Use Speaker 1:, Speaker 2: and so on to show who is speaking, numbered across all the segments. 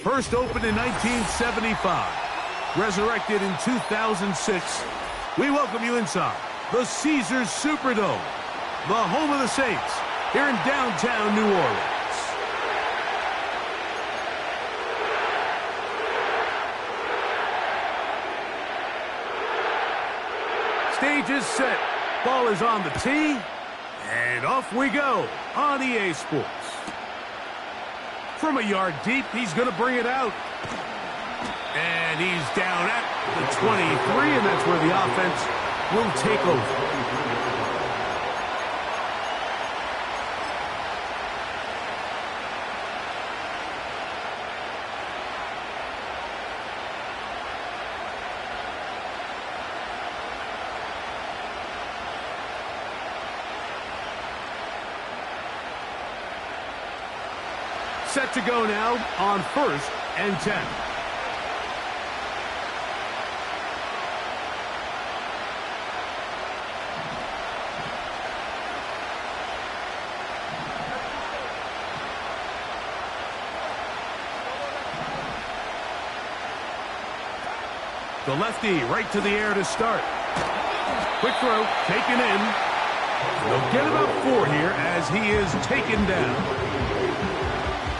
Speaker 1: First opened in 1975, resurrected in 2006, we welcome you inside the Caesars Superdome, the home of the Saints, here in downtown New Orleans. Stage is set, ball is on the tee, and off we go on EA Sports. From a yard deep, he's going to bring it out. And he's down at the 23, and that's where the offense will take over. Set to go now on 1st and 10. The lefty right to the air to start. Quick throw, taken in. They'll get about 4 here as he is taken down.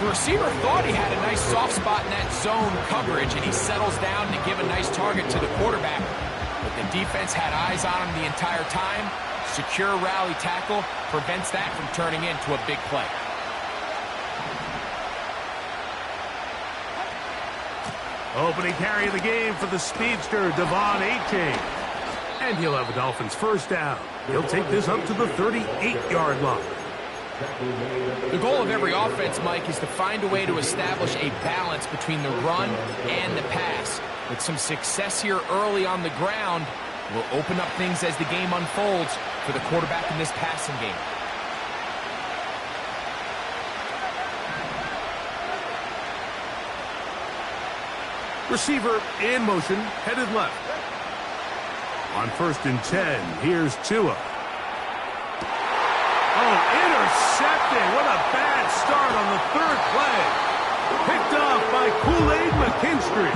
Speaker 2: The receiver thought he had a nice soft spot in that zone coverage, and he settles down to give a nice target to the quarterback. But the defense had eyes on him the entire time. Secure rally tackle prevents that from turning into a big play.
Speaker 1: Opening carry of the game for the speedster, Devon Achane. And he'll have a Dolphins first down. He'll take this up to the 38-yard line.
Speaker 2: The goal of every offense, Mike, is to find a way to establish a balance between the run and the pass. With some success here early on the ground, will open up things as the game unfolds for the quarterback in this passing game.
Speaker 1: Receiver in motion, headed left. On 1st and 10, here's Tua. Oh, intercepted. What a bad start on the 3rd play. Picked off by Kool-Aid McKinstry.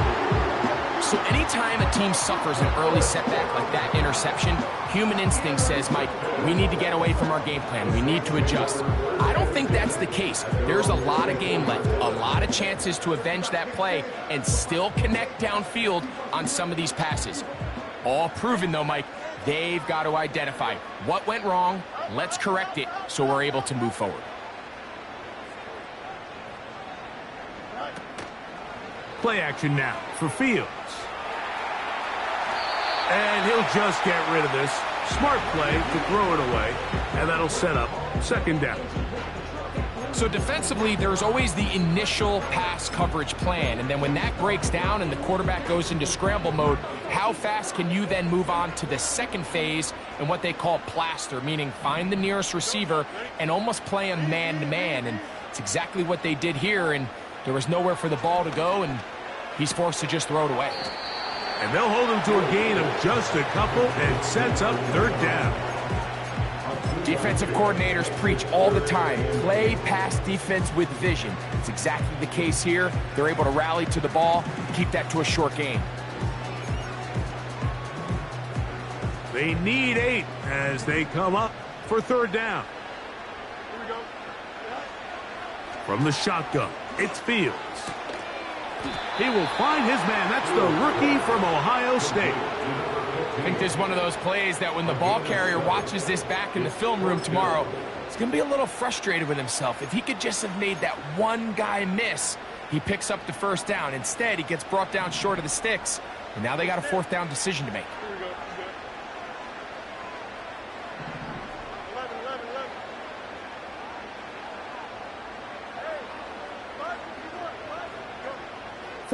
Speaker 2: So anytime a team suffers an early setback like that interception, human instinct says, Mike, we need to get away from our game plan. We need to adjust. I don't think that's the case. There's a lot of game left, a lot of chances to avenge that play and still connect downfield on some of these passes. All proven, though, Mike, they've got to identify what went wrong. Let's correct it so we're able to move forward.
Speaker 1: Play action now for Fields. And he'll just get rid of this. Smart play to throw it away, and that'll set up 2nd down.
Speaker 2: So defensively, there's always the initial pass coverage plan, and then when that breaks down and the quarterback goes into scramble mode, how fast can you then move on to the second phase and what they call plaster, meaning find the nearest receiver and almost play a man-to-man, and it's exactly what they did here, and there was nowhere for the ball to go, and he's forced to just throw it away.
Speaker 1: And they'll hold him to a gain of just a couple and sets up 3rd down.
Speaker 2: Defensive coordinators preach all the time, play pass defense with vision. It's exactly the case here. They're able to rally to the ball, keep that to a short gain.
Speaker 1: They need 8 as they come up for 3rd down.
Speaker 3: Here we go.
Speaker 1: From the shotgun, it's Fields. He will find his man. That's the rookie from Ohio State.
Speaker 2: I think this is one of those plays that when the ball carrier watches this back in the film room tomorrow, he's going to be a little frustrated with himself. If he could just have made that one guy miss, he picks up the 1st down. Instead, he gets brought down short of the sticks, and now they got a 4th down decision to make.
Speaker 3: Here we go.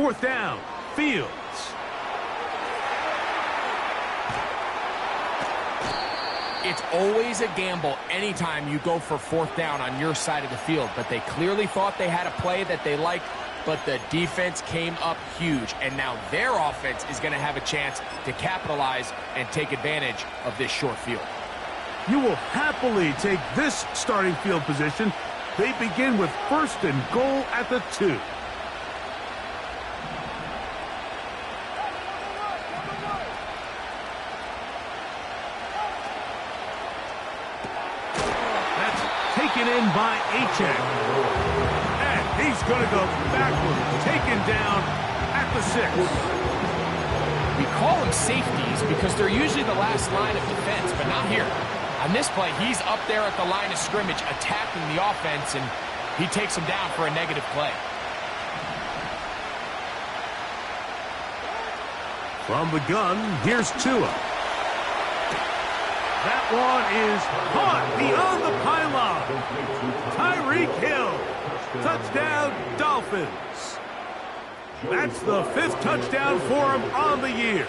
Speaker 3: 11.
Speaker 1: 4th down, Fields.
Speaker 2: it's always a gamble anytime you go for fourth down on your side of the field. But they clearly thought they had a play that they liked, but the defense came up huge. And now their offense is going to have a chance to capitalize and take advantage of this short field.
Speaker 1: You will happily take this starting field position. They begin with 1st and goal at the 2. That's taken in by Achane. And he's going to go backward, taken down at the 6.
Speaker 2: We call them safeties because they're usually the last line of defense, but not here. On this play, he's up there at the line of scrimmage attacking the offense, and he takes him down for a negative play.
Speaker 1: From the gun, here's Tua. That one is caught beyond the pylon. Tyreek Hill. Touchdown, Dolphins. That's the 5th touchdown for him on the year.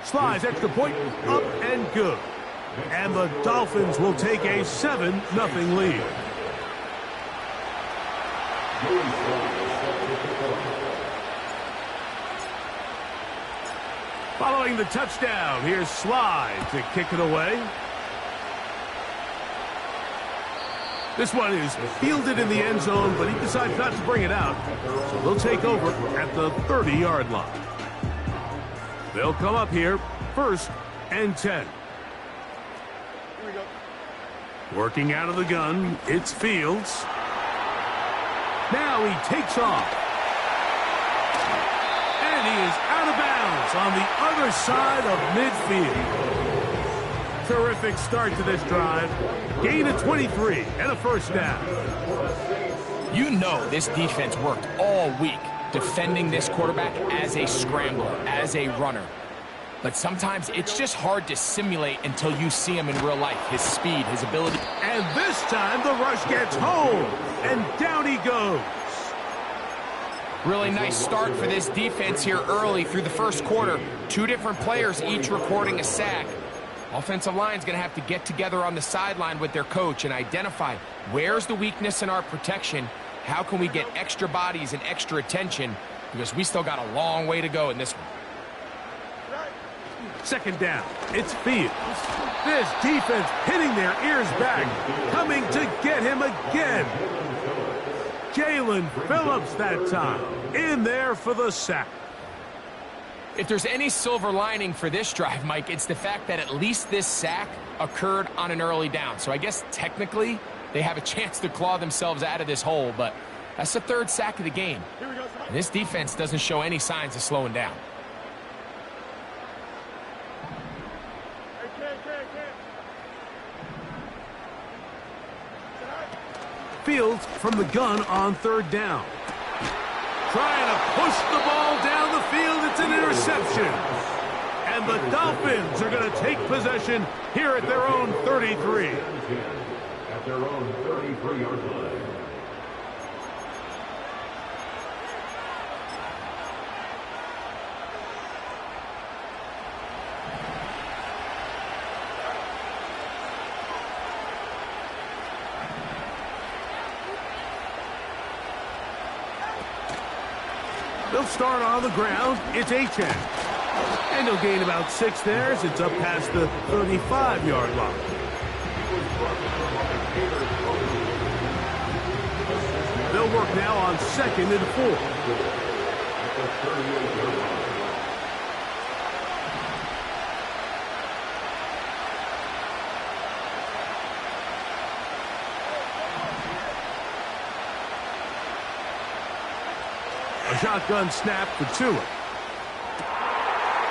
Speaker 1: Slides, extra point, up and good. And the Dolphins will take a 7-0 lead. Following the touchdown, here's Slide to kick it away. This one is fielded in the end zone, but he decides not to bring it out. So they'll take over at the 30-yard line. They'll come up here, 1st and 10. Here we go. Working out of the gun, it's Fields. Now he takes off. And he is out of bounds on the other side of midfield. Terrific start to this drive. Gain of 23 and a 1st down.
Speaker 2: You know this defense worked all week defending this quarterback as a scrambler, as a runner. But sometimes it's just hard to simulate until you see him in real life. His speed, his ability.
Speaker 1: And this time the rush gets home, and down he goes.
Speaker 2: Really nice start for this defense here early through the 1st quarter. 2 different players each recording a sack. Offensive line's going to have to get together on the sideline with their coach and identify where's the weakness in our protection. How can we get extra bodies and extra attention? Because we still got a long way to go in this one.
Speaker 1: 2nd down. It's Fields. This defense pinning their ears back, coming to get him again. Jalen Phillips that time, in there for the sack.
Speaker 2: If there's any silver lining for this drive, Mike, it's the fact that at least this sack occurred on an early down. So I guess technically they have a chance to claw themselves out of this hole, but that's the 3rd sack of the game. And this defense doesn't show any signs of slowing down.
Speaker 1: Fields from the gun on 3rd down. Trying to push the ball down the field. It's an interception. And the Dolphins are going to take possession here at their own 33.
Speaker 3: At their own 33-yard line.
Speaker 1: They'll start on the ground. It's Achane. And he'll gain about 6 there as it's up past the 35-yard line. They'll work now on 2nd and 4. A shotgun snap for Tua.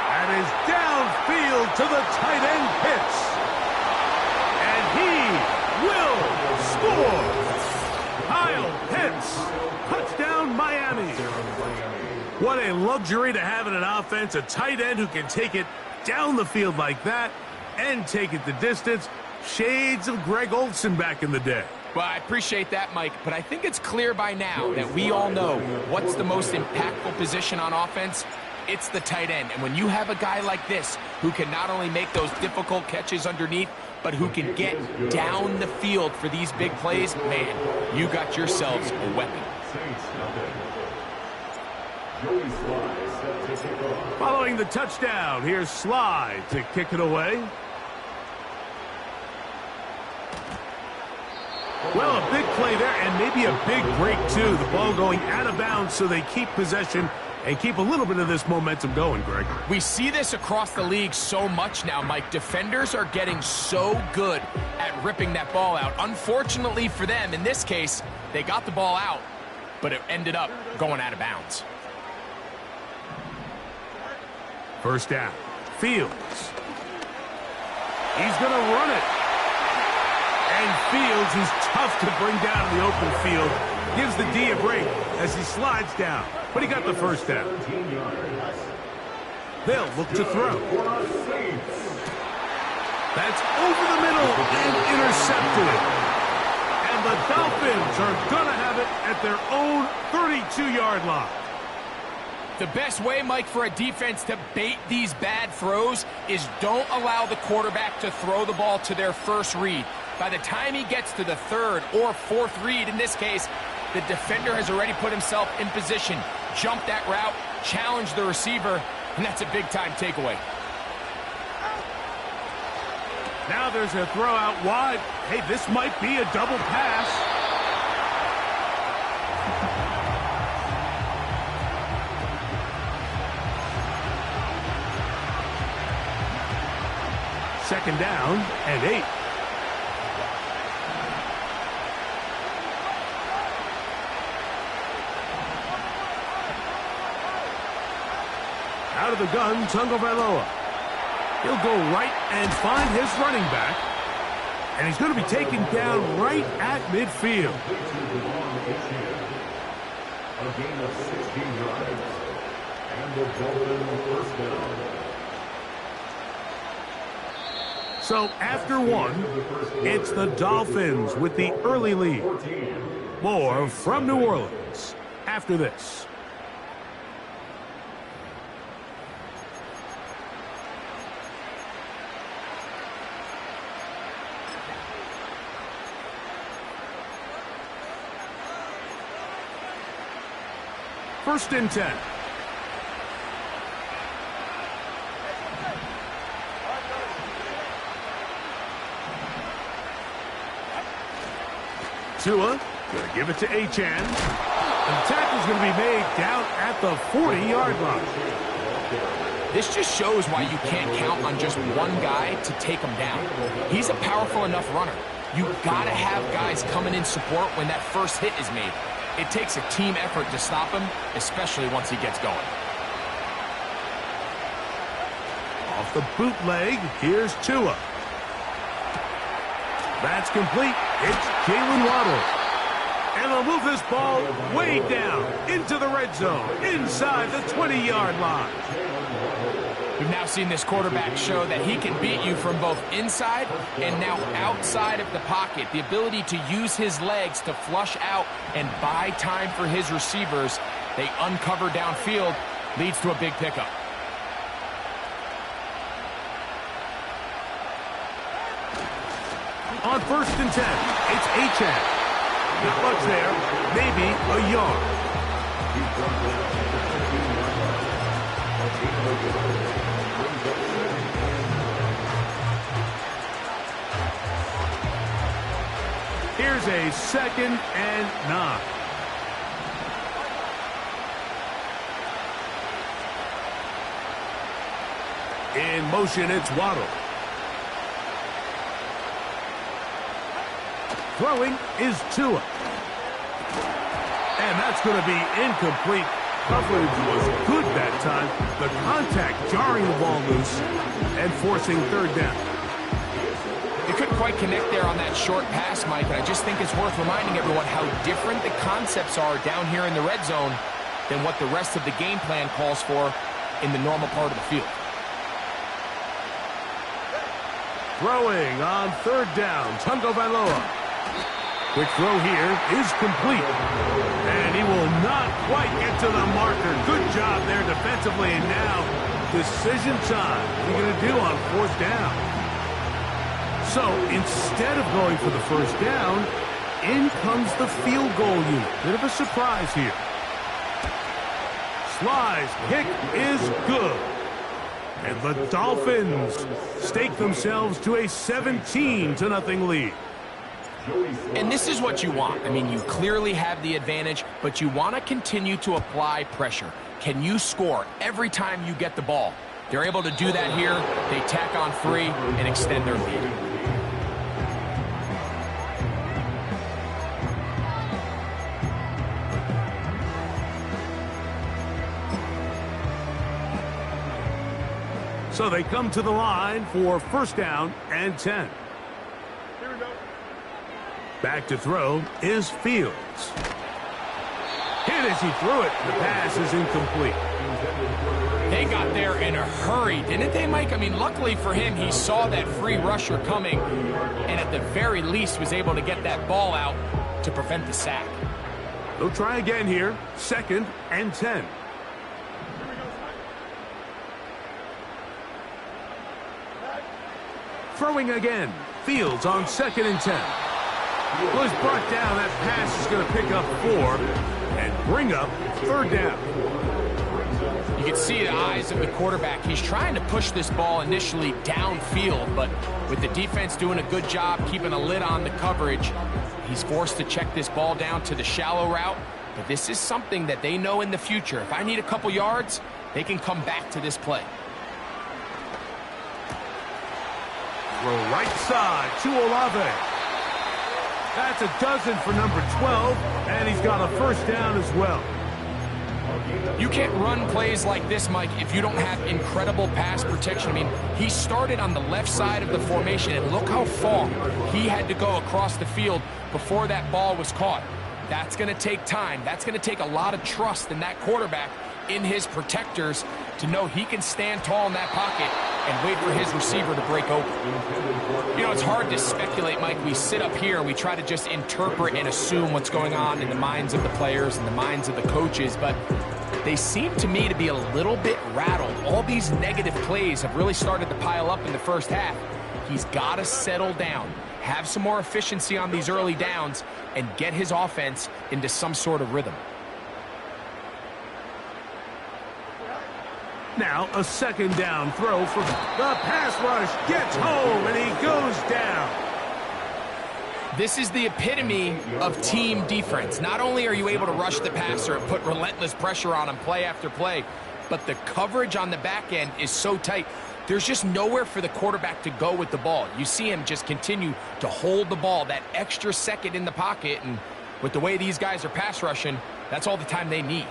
Speaker 1: That is downfield to the tight end Pitts. And he will score. Kyle Pitts. Touchdown Miami. What a luxury to have in an offense. A tight end who can take it down the field like that and take it the distance. Shades of Greg Olsen back in the day.
Speaker 2: Well, I appreciate that, Mike, but I think it's clear by now that we all know what's the most impactful position on offense. It's the tight end. And when you have a guy like this who can not only make those difficult catches underneath, but who can get down the field for these big plays, man, you got yourselves a weapon.
Speaker 1: Following the touchdown, here's Sly to kick it away. Well, a big play there, and maybe a big break, too. The ball going out of bounds, so they keep possession and keep a little bit of this momentum going, Greg.
Speaker 2: We see this across the league so much now, Mike. Defenders are getting so good at ripping that ball out. Unfortunately for them, in this case, they got the ball out, but it ended up going out of bounds.
Speaker 1: First down. Fields. He's going to run it. And Fields, who's tough to bring down in the open field, gives the D a break as he slides down. But he got the first down. They'll look to throw. That's over the middle and intercepted. And the Dolphins are going to have it at their own 32-yard line.
Speaker 2: The best way, Mike, for a defense to bait these bad throws is don't allow the quarterback to throw the ball to their first read. By the time he gets to the third or fourth read, in this case, the defender has already put himself in position, jumped that route, challenged the receiver, and that's a big-time takeaway.
Speaker 1: Now there's a throw out wide. Hey, this might be a double pass. Second down and 8. Out of the gun, Tagovailoa. He'll go right and find his running back. And he's going to be taken down right at midfield.
Speaker 3: A gain of 16 yards. And the Dolphins first down.
Speaker 1: So after one, it's the Dolphins with the early lead. More from New Orleans after this. First and 10. Tua, going to give it to Achane. And the tackle's going to be made down at the 40-yard line.
Speaker 2: This just shows why you can't count on just one guy to take him down. He's a powerful enough runner. You've got to have guys coming in support when that first hit is made. It takes a team effort to stop him, especially once he gets going.
Speaker 1: Off the bootleg, here's Tua. That's complete. It's Jalen Waddle. And they'll move this ball way down into the red zone, inside the 20-yard line.
Speaker 2: We've now seen this quarterback show that he can beat you from both inside and now outside of the pocket. The ability to use his legs to flush out and buy time for his receivers. They uncover downfield, leads to a big pickup.
Speaker 1: On first and 10, it's Achane. Not much there, maybe a yard. Here's a 2nd and 9. In motion, it's Waddle. Throwing is Tua. And that's going to be incomplete. Coverage was good that time. The contact jarring the ball loose and forcing third down.
Speaker 2: They couldn't quite connect there on that short pass, Mike, and I just think it's worth reminding everyone how different the concepts are down here in the red zone than what the rest of the game plan calls for in the normal part of the field.
Speaker 1: Throwing on third down, Tagovailoa. Quick throw here is complete. And he will not quite get to the marker. Good job there defensively. And now, decision time. What are you going to do on fourth down? So, instead of going for the first down, in comes the field goal unit. Bit of a surprise here. Sly's kick is good. And the Dolphins stake themselves to a 17-0 lead.
Speaker 2: And this is what you want. I mean, you clearly have the advantage, but you want to continue to apply pressure. Can you score every time you get the ball? They're able to do that here. They tack on 3 and extend their lead.
Speaker 1: So they come to the line for first down and 10. Back to throw is Fields. Hit as he threw it. The pass is incomplete.
Speaker 2: They got there in a hurry, didn't they, Mike? I mean, luckily for him, he saw that free rusher coming and at the very least was able to get that ball out to prevent the sack.
Speaker 1: They'll try again here. Second and 10. Throwing again. Fields on second and 10. Well, he's brought down. That pass is going to pick up 4 and bring up third down.
Speaker 2: You can see the eyes of the quarterback. He's trying to push this ball initially downfield, but with the defense doing a good job keeping a lid on the coverage, he's forced to check this ball down to the shallow route. But this is something that they know in the future. If I need a couple yards, they can come back to this play.
Speaker 1: Throw right side to Olave. That's a dozen for number 12, and he's got a first down as well.
Speaker 2: You can't run plays like this, Mike, if you don't have incredible pass protection. I mean, he started on the left side of the formation, and look how far he had to go across the field before that ball was caught. That's going to take time. That's going to take a lot of trust in that quarterback, in his protectors, to know he can stand tall in that pocket and wait for his receiver to break open. You know, it's hard to speculate, Mike. We sit up here, we try to just interpret and assume what's going on in the minds of the players and the minds of the coaches, but they seem to me to be a little bit rattled. All these negative plays have really started to pile up in the first half. He's got to settle down, have some more efficiency on these early downs, and get his offense into some sort of rhythm.
Speaker 1: Now a second down throw for the pass rush. Gets home, and he goes down.
Speaker 2: This is the epitome of team defense. Not only are you able to rush the passer and put relentless pressure on him play after play, but the coverage on the back end is so tight. There's just nowhere for the quarterback to go with the ball. You see him just continue to hold the ball that extra second in the pocket, and with the way these guys are pass rushing, that's all the time they need.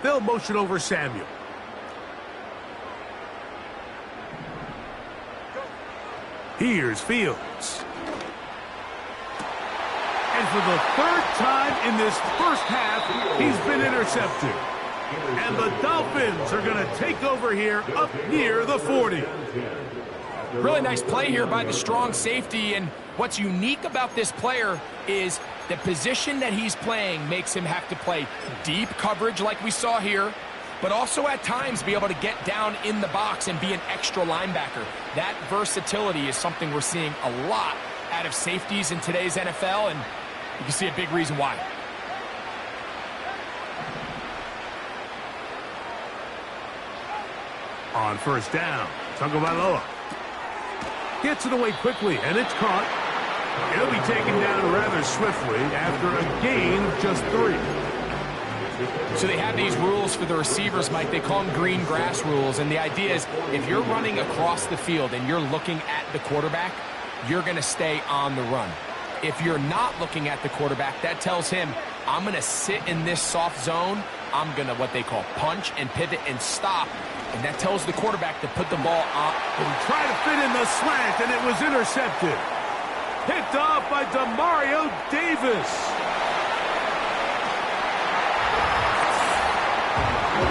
Speaker 1: They'll motion over Samuel. Here's Fields. And for the third time in this first half, he's been intercepted. And the Dolphins are going to take over here up near the 40.
Speaker 2: Really nice play here by the strong safety, and what's unique about this player is the position that he's playing makes him have to play deep coverage like we saw here, but also at times be able to get down in the box and be an extra linebacker. That versatility is something we're seeing a lot out of safeties in today's NFL, and you can see a big reason why.
Speaker 1: On first down, Tagovailoa gets it away quickly, and it's caught. He'll be taken down rather swiftly after a gain of just 3.
Speaker 2: So they have these rules for the receivers, Mike. They call them green grass rules, and the idea is if you're running across the field and you're looking at the quarterback, you're going to stay on the run. If you're not looking at the quarterback, that tells him, I'm going to sit in this soft zone. I'm going to what they call punch and pivot and stop. And that tells the quarterback to put the ball on.
Speaker 1: And he tried to fit in the slant, and it was intercepted. Picked off by Demario Davis.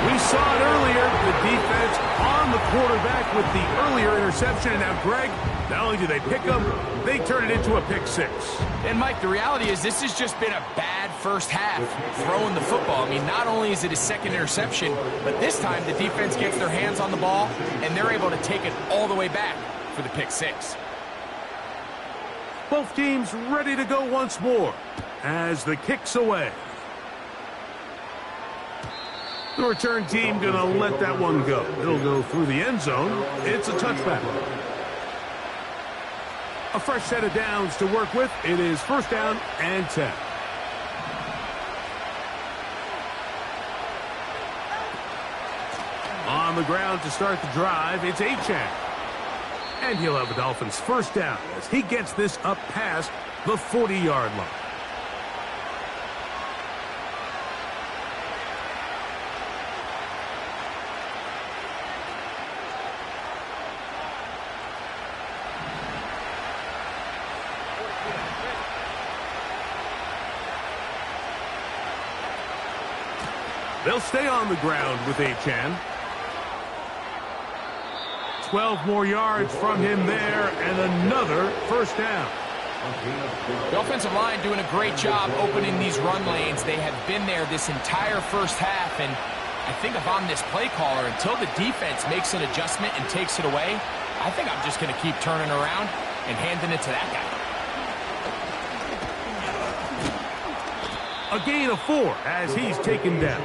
Speaker 1: We saw it earlier, the defense on the quarterback with the earlier interception. And now, Greg, not only do they pick them, they turn it into a pick six.
Speaker 2: And, Mike, the reality is this has just been a bad first half throwing the football. I mean, not only is it his second interception, but this time the defense gets their hands on the ball, and they're able to take it all the way back for the pick six.
Speaker 1: Both teams ready to go once more as the kick's away. The return team going to let that one go. It'll go through the end zone. It's a touchback. A fresh set of downs to work with. It is first down and 10. On the ground to start the drive, it's Achane. And he'll have the Dolphins first down as he gets this up past the 40-yard line. They'll stay on the ground with Achane. 12 more yards from him there, and another first down.
Speaker 2: The offensive line doing a great job opening these run lanes. They have been there this entire first half, and I think if I'm this play caller, until the defense makes an adjustment and takes it away, I think I'm just going to keep turning around and handing it to that guy.
Speaker 1: A gain of 4 as he's taken down.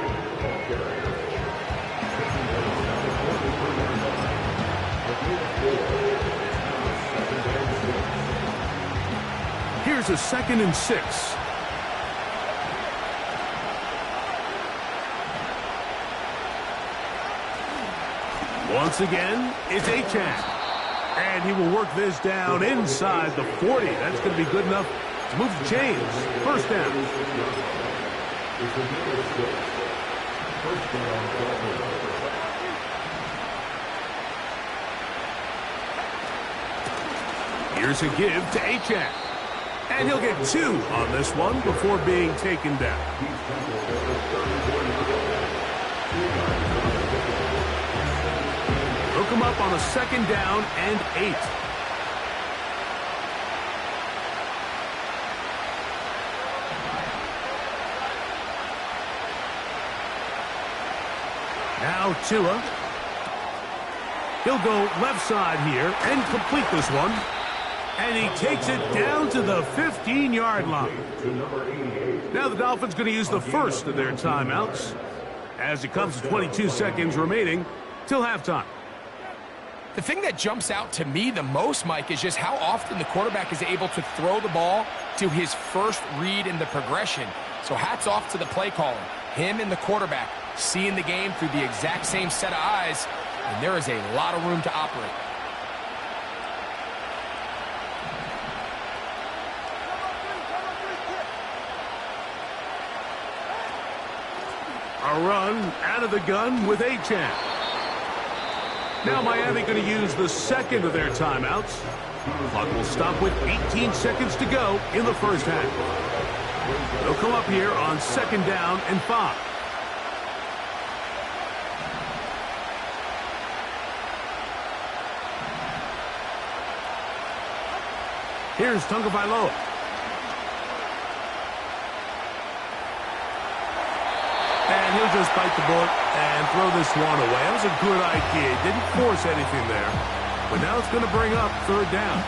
Speaker 1: Here's a 2nd and 6. Once again, it's Achane. And he will work this down inside the 40. That's going to be good enough to move the chains. First down. Here's a give to Achane. And he'll get 2 on this one before being taken down. He'll come up on a 2nd down and 8. Now Tua. He'll go left side here and complete this one. And he takes it down to the 15-yard line. Now the Dolphins going to use the first of their timeouts as it comes to 22 seconds remaining till halftime.
Speaker 2: The thing that jumps out to me the most, Mike, is just how often the quarterback is able to throw the ball to his first read in the progression. So hats off to the play caller. Him and the quarterback seeing the game through the exact same set of eyes, and there is a lot of room to operate.
Speaker 1: A run out of the gun with Achane. Now Miami going to use the second of their timeouts. Clock will stop with 18 seconds to go in the first half. They'll come up here on 2nd down and 5. Here's Tagovailoa. And he'll just bite the bullet and throw this one away. That was a good idea. He didn't force anything there. But now it's going to bring up 3rd down.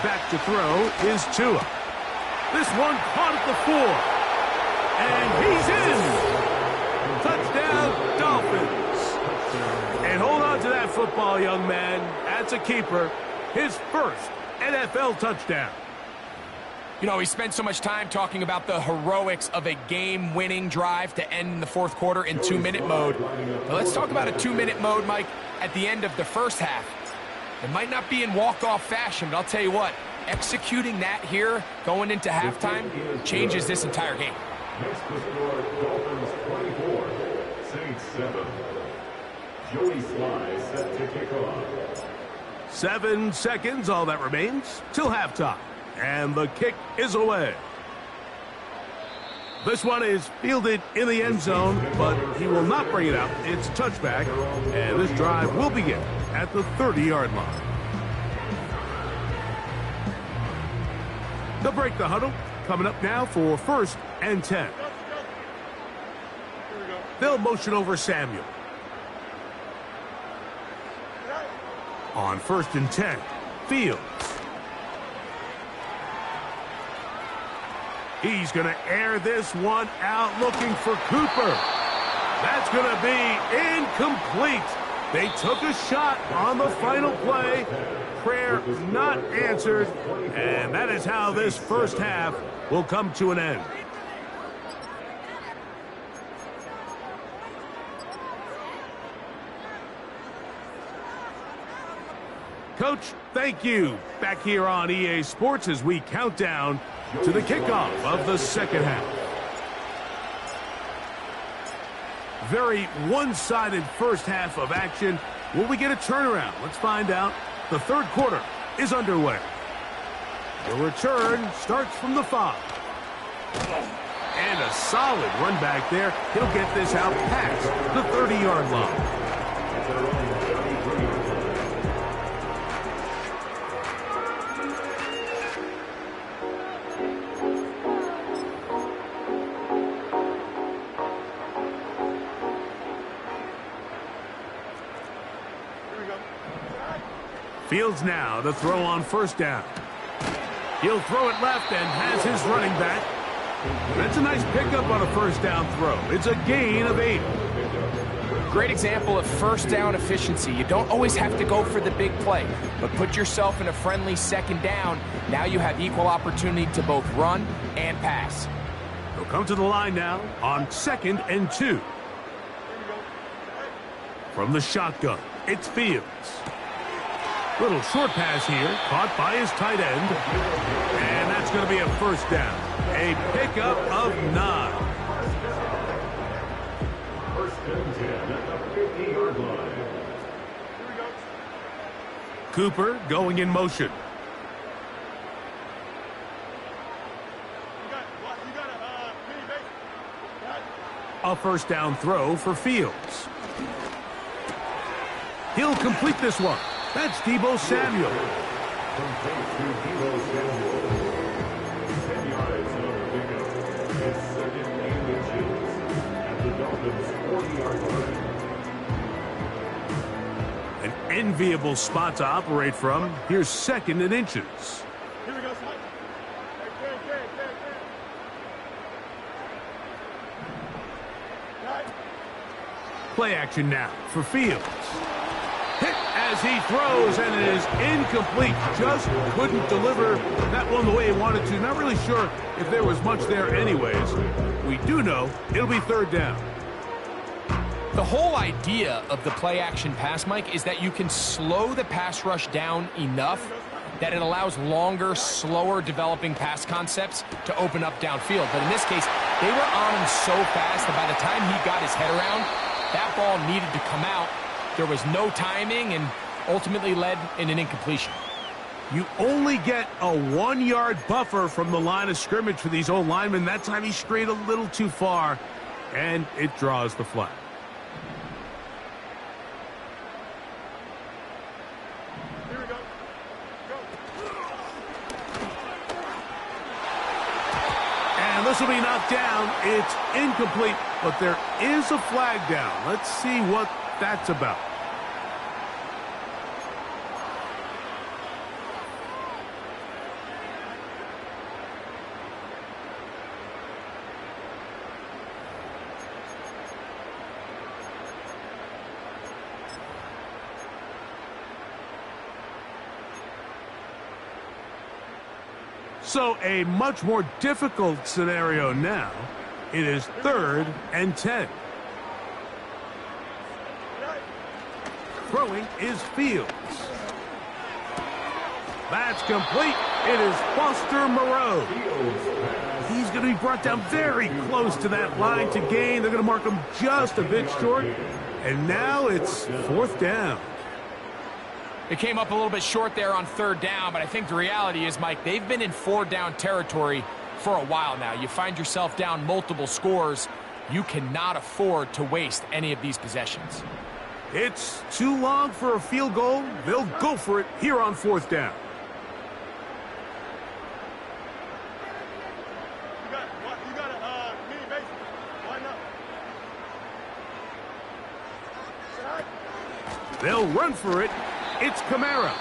Speaker 1: Back to throw is Tua. This one caught at the 4. And he's in. Touchdown, Dolphins. And hold on to that football, young man. That's a keeper. His first NFL touchdown.
Speaker 2: You know, we spent so much time talking about the heroics of a game-winning drive to end in the 4th quarter in 2-minute mode. But let's talk about a 2-minute mode, Mike, at the end of the first half. It might not be in walk-off fashion, but I'll tell you what, executing that here going into halftime changes this entire game.
Speaker 3: Next to score, Dolphins 24, Saints 7. Joey Sly set to kick off.
Speaker 1: 7 seconds, all that remains, till halftime. And the kick is away. This one is fielded in the end zone, but he will not bring it out. It's a touchback, and this drive will begin at the 30-yard line. They'll break the huddle. Coming up now for 1st and 10. They'll motion over Samuel. On 1st and 10, Fields. He's going to air this one out looking for Cooper. That's going to be incomplete. They took a shot on the final play. Prayer not answered. And that is how this first half will come to an end. Coach, thank you. Back here on EA Sports as we count down to the kickoff of the second half. Very one-sided first half of action. Will we get a turnaround? Let's find out. The third quarter is underway. The return starts from the 5. And a solid run back there. He'll get this out past the 30-yard line. Fields now to throw on 1st down. He'll throw it left and has his running back. That's a nice pickup on a 1st down throw. It's a gain of 8.
Speaker 2: Great example of 1st down efficiency. You don't always have to go for the big play, but put yourself in a friendly 2nd down. Now you have equal opportunity to both run and pass.
Speaker 1: He'll come to the line now on 2nd and 2. From the shotgun, it's Fields. Little short pass here, caught by his tight end. And that's going to be a 1st down. A pickup of 9.
Speaker 3: 1st and 10 at the 50-yard line.
Speaker 1: Cooper going in motion. A 1st down throw for Fields. He'll complete this one. That's Deebo Samuel.
Speaker 3: From face to Deebo Samuel. 10 yards on the pickup. His 2nd and inches at the Dolphins' 40-yard line.
Speaker 1: An enviable spot to operate from. Here's 2nd and inches.
Speaker 4: Here we go, son.
Speaker 1: Play action now for Fields. Hit as he throws, and it is incomplete. Just couldn't deliver that one the way he wanted to. Not really sure if there was much there anyways. We do know it'll be 3rd down.
Speaker 2: The whole idea of the play action pass, Mike, is that you can slow the pass rush down enough that it allows longer, slower developing pass concepts to open up downfield. But in this case, they were on him so fast that by the time he got his head around, that ball needed to come out. There was no timing and ultimately led in an incompletion.
Speaker 1: You only get a 1-yard buffer from the line of scrimmage for these old linemen. That time he strayed a little too far, and it draws the flag.
Speaker 4: Here we go. Go.
Speaker 1: And this will be knocked down. It's incomplete, but there is a flag down. Let's see what that's about. So a much more difficult scenario now. It is 3rd and 10. Throwing is Fields. That's complete. It is Foster Moreau. He's going to be brought down very close to that line to gain. They're going to mark him just a bit short. And now it's 4th down.
Speaker 2: It came up a little bit short there on 3rd down, but I think the reality is, Mike, they've been in 4-down territory for a while now. You find yourself down multiple scores. You cannot afford to waste any of these possessions.
Speaker 1: It's too long for a field goal. They'll go for it here on 4th down.
Speaker 4: You got a mini base. Why not?
Speaker 1: They'll run for it. It's Kamara.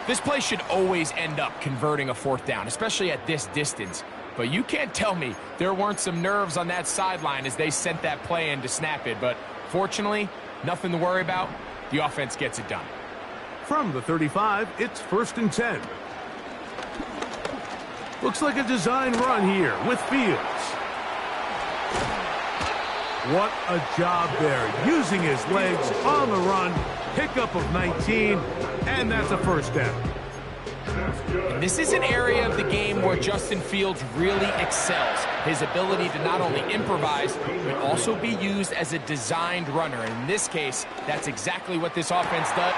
Speaker 2: This play should always end up converting a 4th down, especially at this distance. But you can't tell me there weren't some nerves on that sideline as they sent that play in to snap it. But fortunately, nothing to worry about. The offense gets it done.
Speaker 1: From the 35, it's 1st and 10. Looks like a design run here with Fields. What a job there, using his legs on the run. Pickup of 19, and that's a 1st down.
Speaker 2: And this is an area of the game where Justin Fields really excels. His ability to not only improvise, but also be used as a designed runner. And in this case, that's exactly what this offense does.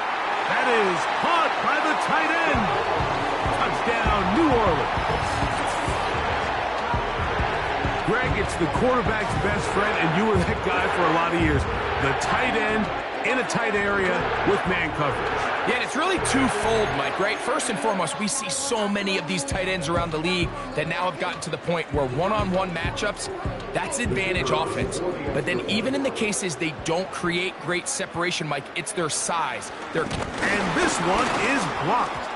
Speaker 1: That is caught by the tight end. Touchdown, New Orleans. Greg, it's the quarterback's best friend, and you were that guy for a lot of years. The tight end in a tight area with man coverage.
Speaker 2: Yeah, and it's really twofold, Mike, right? First and foremost, we see so many of these tight ends around the league that now have gotten to the point where one-on-one matchups, that's advantage offense. But then even in the cases they don't create great separation, Mike, it's their size.
Speaker 1: And this one is blocked.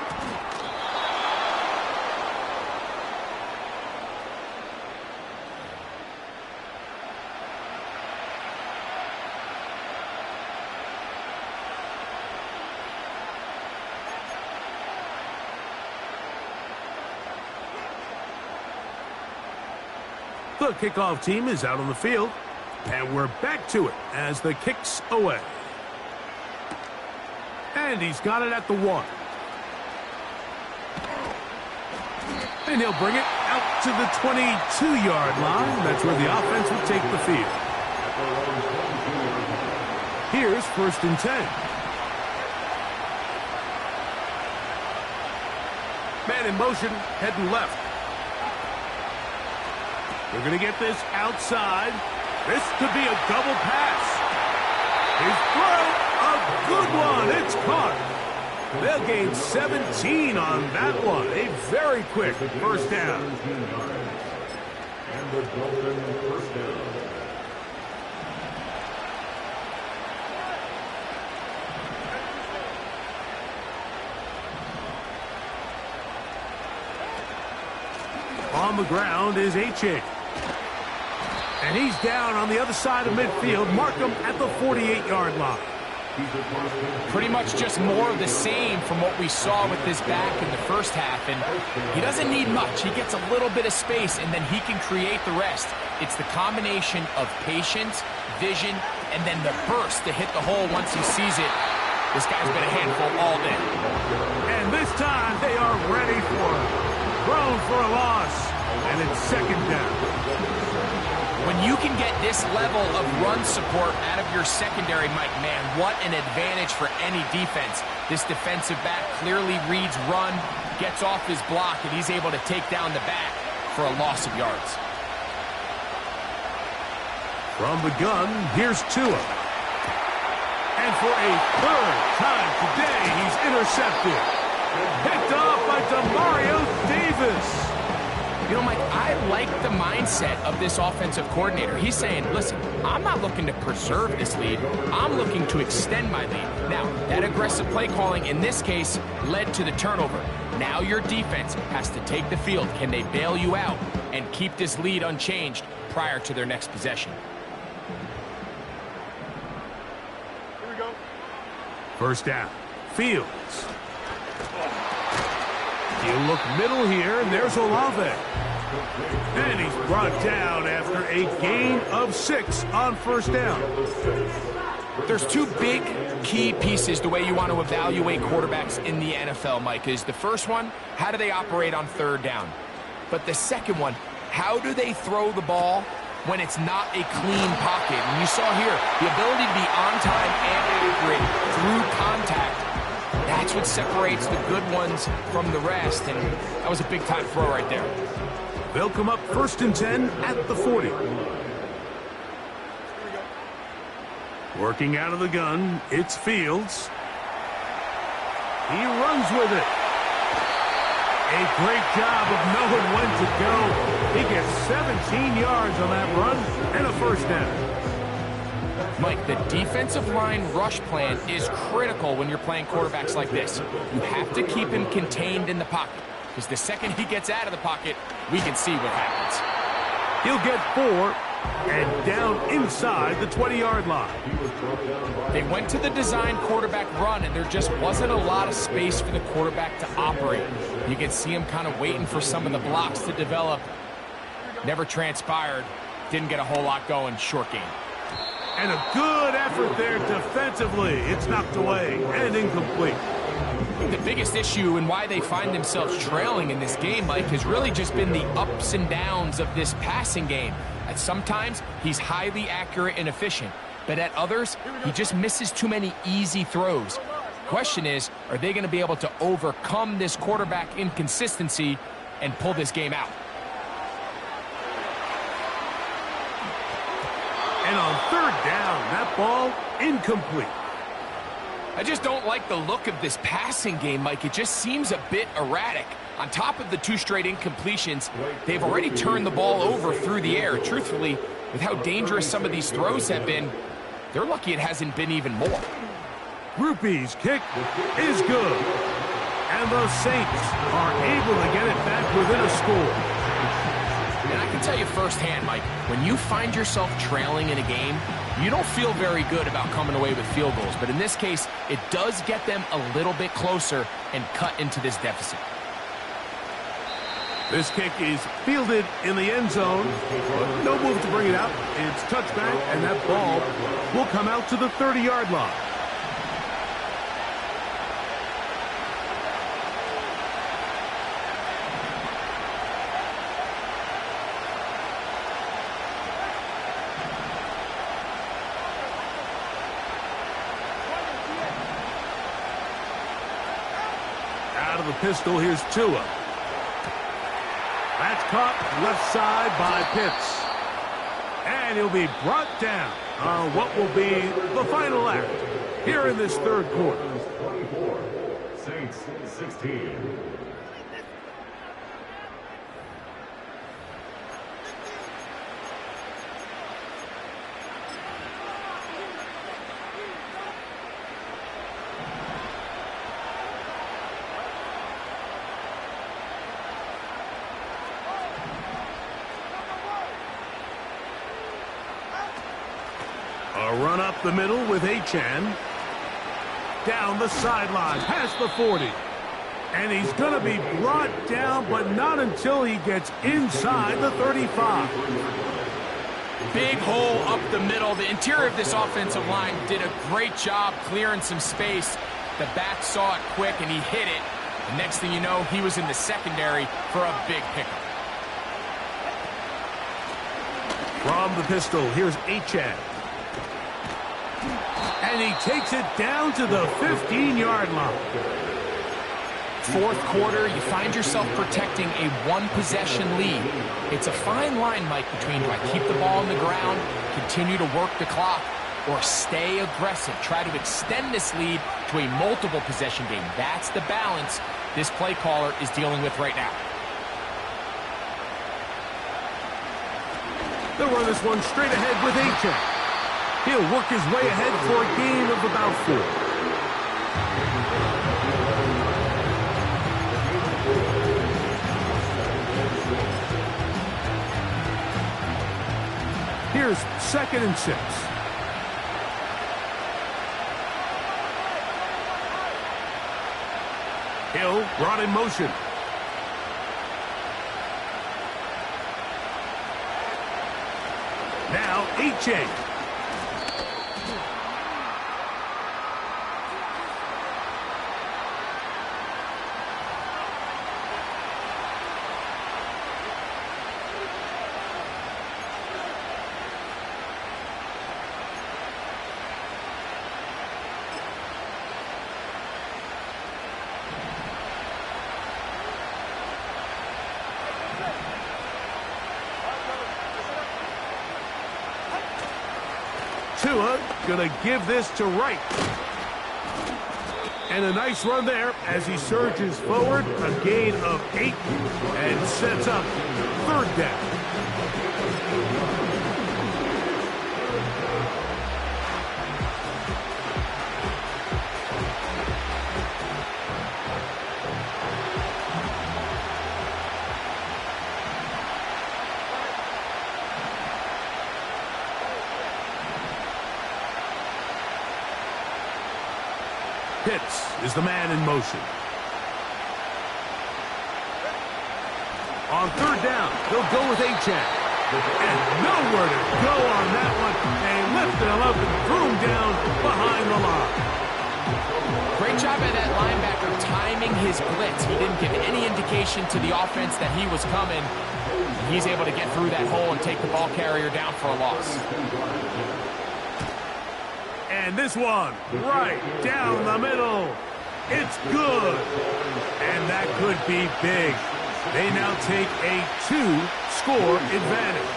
Speaker 1: The kickoff team is out on the field, and we're back to it as the kick's away. And he's got it at the 1. And he'll bring it out to the 22-yard line. That's where the offense will take the field. Here's 1st and 10. Man in motion, heading left. They're going to get this outside. This could be a double pass. His throw, a good one. It's caught. They'll gain 17 on that one. A very quick 1st down.
Speaker 3: And the Dolphins 1st down.
Speaker 1: On the ground is H.A. And he's down on the other side of midfield. Mark him at the 48-yard line.
Speaker 2: Pretty much just more of the same from what we saw with this back in the first half. And he doesn't need much. He gets a little bit of space, and then he can create the rest. It's the combination of patience, vision, and then the burst to hit the hole once he sees it. This guy's been a handful all day.
Speaker 1: And this time they are ready for him. Thrown for a loss, and it's 2nd down.
Speaker 2: When you can get this level of run support out of your secondary, Mike, man, what an advantage for any defense. This defensive back clearly reads run, gets off his block, and he's able to take down the back for a loss of yards.
Speaker 1: From the gun, here's Tua. And for a 3rd time today, he's intercepted. Picked off by Demario Davis.
Speaker 2: You know, Mike, I like the mindset of this offensive coordinator. He's saying, listen, I'm not looking to preserve this lead. I'm looking to extend my lead. Now, that aggressive play calling in this case led to the turnover. Now your defense has to take the field. Can they bail you out and keep this lead unchanged prior to their next possession?
Speaker 4: Here we go.
Speaker 1: 1st down. Fields. He'll look middle here, and there's Olave. And he's brought down after a gain of 6 on 1st down.
Speaker 2: There's 2 big key pieces the way you want to evaluate quarterbacks in the NFL, Mike. Is the first one, how do they operate on 3rd down? But the second one, how do they throw the ball when it's not a clean pocket. And you saw here, the ability to be on time and accurate through contact. That's what separates the good ones from the rest, and that was a big-time throw right there.
Speaker 1: They'll come up 1st and 10 at the 40. Working out of the gun, it's Fields. He runs with it. A great job of knowing when to go. He gets 17 yards on that run and a first down.
Speaker 2: Mike, the defensive line rush plan is critical when you're playing quarterbacks like this. You have to keep him contained in the pocket, because the second he gets out of the pocket, we can see what happens.
Speaker 1: He'll get 4 and down inside the 20-yard line.
Speaker 2: They went to the design quarterback run, and there just wasn't a lot of space for the quarterback to operate. You can see him kind of waiting for some of the blocks to develop. Never transpired. Didn't get a whole lot going. Short game.
Speaker 1: And a good effort there defensively. It's knocked away and incomplete.
Speaker 2: The biggest issue and why they find themselves trailing in this game, Mike, has really just been the ups and downs of this passing game. At sometimes, he's highly accurate and efficient, but at others, he just misses too many easy throws. Question is, are they going to be able to overcome this quarterback inconsistency and pull this game out?
Speaker 1: And on 3rd down, that ball incomplete.
Speaker 2: I just don't like the look of this passing game, Mike. It just seems a bit erratic. On top of the 2 straight incompletions, they've already turned the ball over through the air. Truthfully, with how dangerous some of these throws have been, they're lucky it hasn't been even more.
Speaker 1: Rupee's kick is good. And the Saints are able to get it back within a score.
Speaker 2: And I can tell you firsthand, Mike, when you find yourself trailing in a game, you don't feel very good about coming away with field goals. But in this case, it does get them a little bit closer and cut into this deficit.
Speaker 1: This kick is fielded in the end zone, but no move to bring it out. It's touchback, and that ball will come out to the 30-yard line. Out of the pistol, here's Tua. That's caught left side by Pitts. And he'll be brought down on what will be the final act here in this 3rd quarter.
Speaker 3: 24, Saints 16.
Speaker 1: A run up the middle with Achane. Down the sideline, past the 40. And he's going to be brought down, but not until he gets inside the 35.
Speaker 2: Big hole up the middle. The interior of this offensive line did a great job clearing some space. The back saw it quick, and he hit it. The next thing you know, he was in the secondary for a big pickup.
Speaker 1: From the pistol, here's Achane. And he takes it down to the 15-yard line.
Speaker 2: 4th quarter, you find yourself protecting a 1-possession lead. It's a fine line, Mike, between do I keep the ball on the ground, continue to work the clock, or stay aggressive, try to extend this lead to a multiple possession game. That's the balance this play caller is dealing with right now.
Speaker 1: They'll run this one straight ahead with Achane. He'll work his way ahead for a gain of about 4. Here's 2nd and 6. Hill brought in motion. Now Achane. Tua gonna give this to Wright. And a nice run there as he surges forward, a gain of 8, and sets up 3rd down. Pitts is the man in motion. On 3rd down, they'll go with Achane. And nowhere to go on that one. They lifted him up and threw him down behind the line.
Speaker 2: Great job by that linebacker timing his blitz. He didn't give any indication to the offense that he was coming. He's able to get through that hole and take the ball carrier down for a loss.
Speaker 1: And this one, right down the middle. It's good. And that could be big. They now take a 2-score advantage.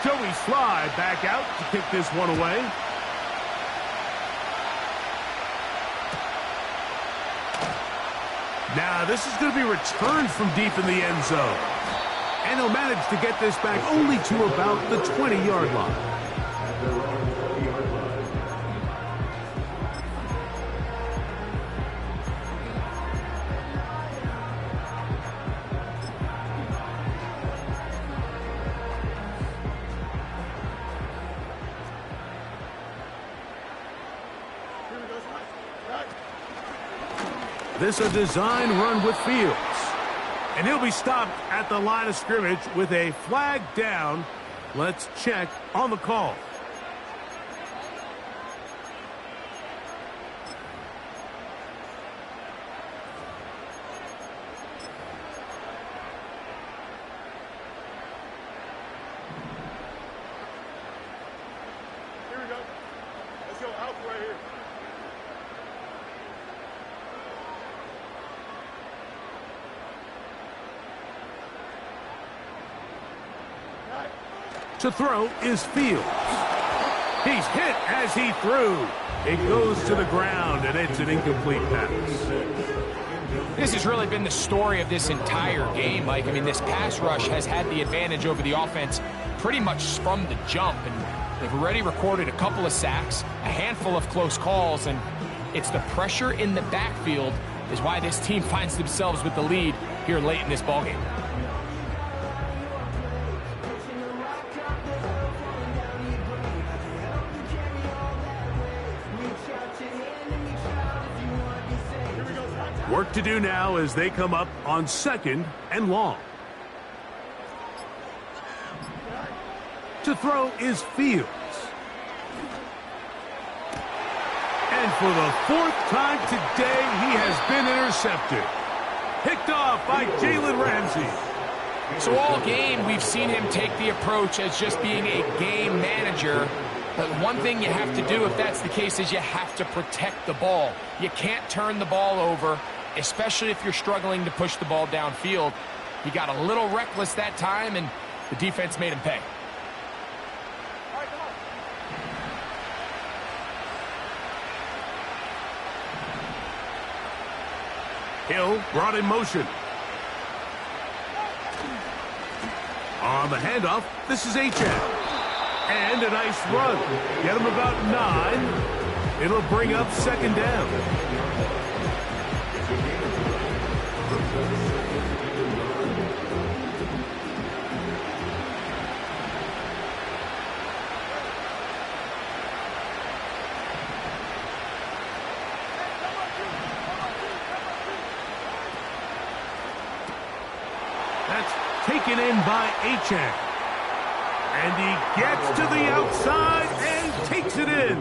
Speaker 1: Joey Slye back out to kick this one away. Now this is going to be returned from deep in the end zone. And he'll manage to get this back only to about the 20-yard line. This a design run with Fields. And he'll be stopped at the line of scrimmage with a flag down. Let's check on the call.
Speaker 4: Here we go. Let's go out right here.
Speaker 1: To throw is Fields. He's hit as he threw. It goes to the ground, and it's an incomplete pass.
Speaker 2: This has really been the story of this entire game, Mike. I mean, this pass rush has had the advantage over the offense pretty much from the jump, and they've already recorded a couple of sacks, a handful of close calls, and it's the pressure in the backfield is why this team finds themselves with the lead here late in this ballgame.
Speaker 1: Work to do now as they come up on 2nd and long. To throw is Fields. And for the 4th time today, he has been intercepted. Picked off by Jalen Ramsey.
Speaker 2: So all game, we've seen him take the approach as just being a game manager. But one thing you have to do if that's the case is you have to protect the ball. You can't turn the ball over, especially if you're struggling to push the ball downfield. He got a little reckless that time, and the defense made him pay.
Speaker 1: Hill brought in motion. On the handoff, this is Achane. And a nice run. Get him about 9. It'll bring up 2nd down. That's taken in by Achane. And he gets to the outside and takes it in.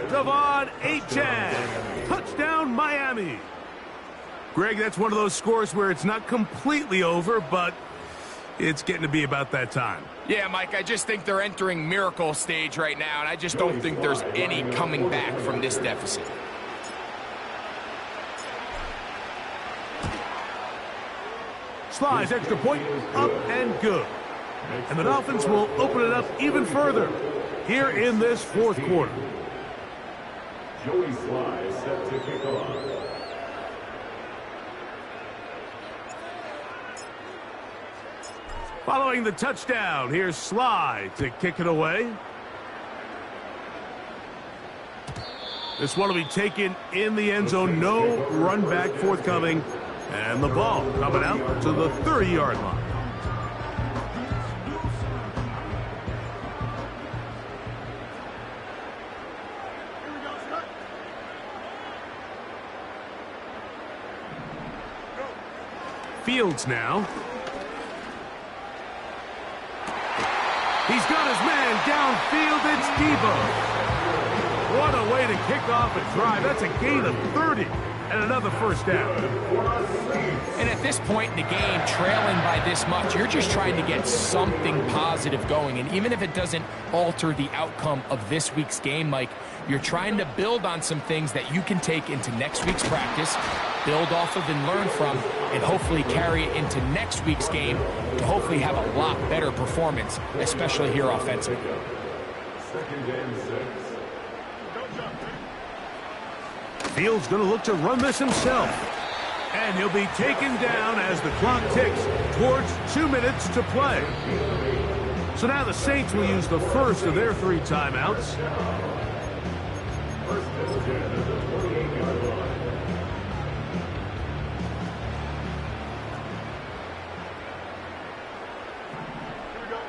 Speaker 1: De'Von Achane. Touchdown, Miami. Greg, that's one of those scores where it's not completely over, but it's getting to be about that time.
Speaker 2: Yeah, Mike, I just think they're entering miracle stage right now, and I just don't think there's any coming back from this deficit.
Speaker 1: Slides extra point, up and good. And the Dolphins will open it up even further here in this fourth quarter.
Speaker 3: Joey Sly set to kick off.
Speaker 1: Following the touchdown, here's Sly to kick it away. This one will be taken in the end zone. No run back forthcoming. And the ball coming out to the 30-yard line.
Speaker 4: Here we go, Scott.
Speaker 1: Fields now. He's got his man downfield. It's Debo. What a way to kick off a drive. That's a gain of 30 and another first down.
Speaker 2: And at this point in the game, trailing by this much, you're just trying to get something positive going. And even if it doesn't alter the outcome of this week's game, Mike, you're trying to build on some things that you can take into next week's practice, build off of and learn from, and hopefully carry it into next week's game to hopefully have a lot better performance, especially here offensively.
Speaker 3: Second and 6.
Speaker 1: Fields going to look to run this himself. And he'll be taken down as the clock ticks towards 2 minutes to play. So now the Saints will use the first of their 3 timeouts.
Speaker 3: First and 10 at the 28-yard line.
Speaker 4: Here we go.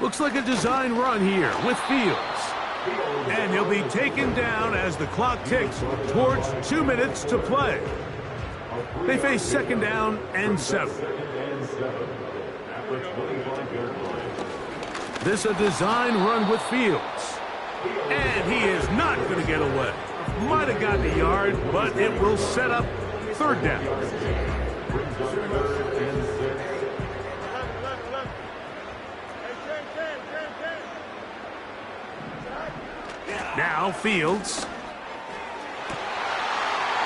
Speaker 1: Looks like a design run here with Fields. And he'll be taken down as the clock ticks towards 2 minutes to play. They face second down and 7.
Speaker 3: Second and 7 at the 25-yard line.
Speaker 1: This a design run with Fields. And he is not going to get away. Might have gotten a yard, but it will set up third down.
Speaker 3: Brings up third and 6.
Speaker 4: 11. Hey, 10.
Speaker 1: Now Fields.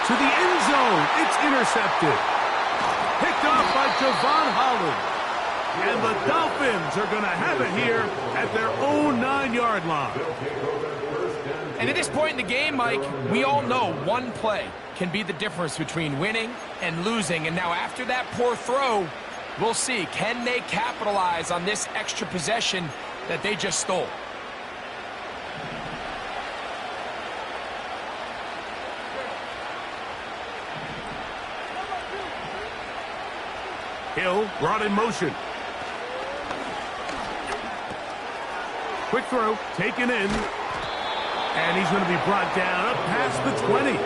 Speaker 1: To the end zone. It's intercepted. Picked off by Javon Holland. And the Dolphins are going to have it here at their own 9-yard line.
Speaker 2: And at this point in the game, Mike, we all know one play can be the difference between winning and losing. And now after that poor throw, we'll see, can they capitalize on this extra possession that they just stole?
Speaker 1: Hill brought in motion. Quick throw, taken in. And he's going to be brought down up past the 20.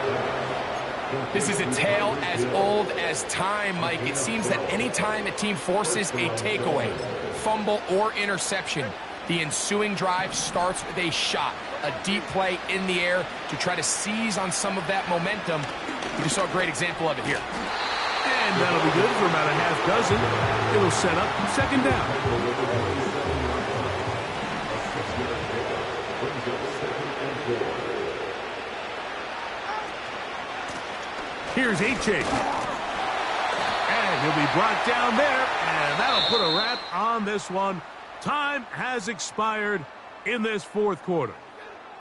Speaker 2: This is a tale as old as time, Mike. It seems that any time a team forces a takeaway, fumble, or interception, the ensuing drive starts with a shot, a deep play in the air to try to seize on some of that momentum. We just saw a great example of it here.
Speaker 1: And that'll be good for about a half dozen. It'll set up second down. Here's H.A. And he'll be brought down there, and that'll put a wrap on this one. Time has expired in this fourth quarter.